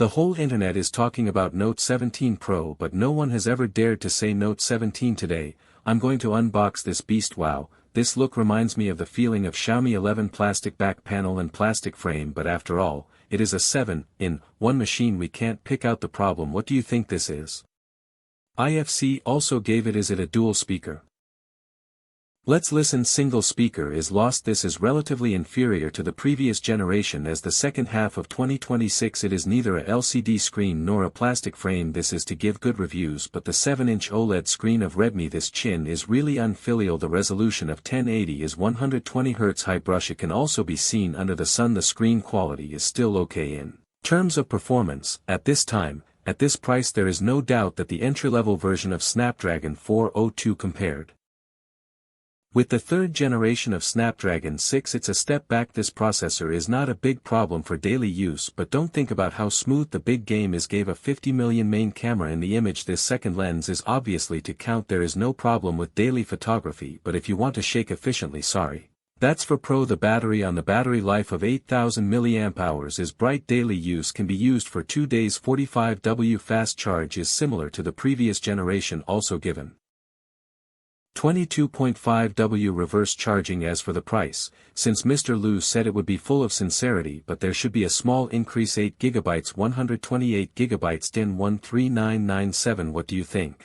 The whole internet is talking about Note 17 Pro, but no one has ever dared to say Note 17 today. I'm going to unbox this beast. Wow, this look reminds me of the feeling of Xiaomi 11 plastic back panel and plastic frame, but after all, it is a 7-in-1 machine. We can't pick out the problem. What do you think this is? IFC also gave it. Is it a dual speaker? Let's listen. Single speaker is lost. This is relatively inferior to the previous generation, as the second half of 2026 it is neither a LCD screen nor a plastic frame. This is to give good reviews, but the 7-inch OLED screen of Redmi, this chin is really unfilial. The resolution of 1080 is 120Hz. High brush. It can also be seen under the sun. The screen quality is still okay in terms of performance. At this time, at this price, there is no doubt that the entry-level version of Snapdragon 402 compared with the third generation of Snapdragon 6, it's a step back. This processor is not a big problem for daily use, but don't think about how smooth the big game is. Gave a 50 million main camera in the image. This second lens is obviously to count. There is no problem with daily photography, but if you want to shake efficiently, sorry. That's for pro. The battery on the battery life of 8000 mAh is bright. Daily use can be used for 2 days. 45W fast charge is similar to the previous generation, also given 22.5W reverse charging. As for the price, since Mr. Liu said it would be full of sincerity, but there should be a small increase. 8GB 128GB DIN 13997. What do you think?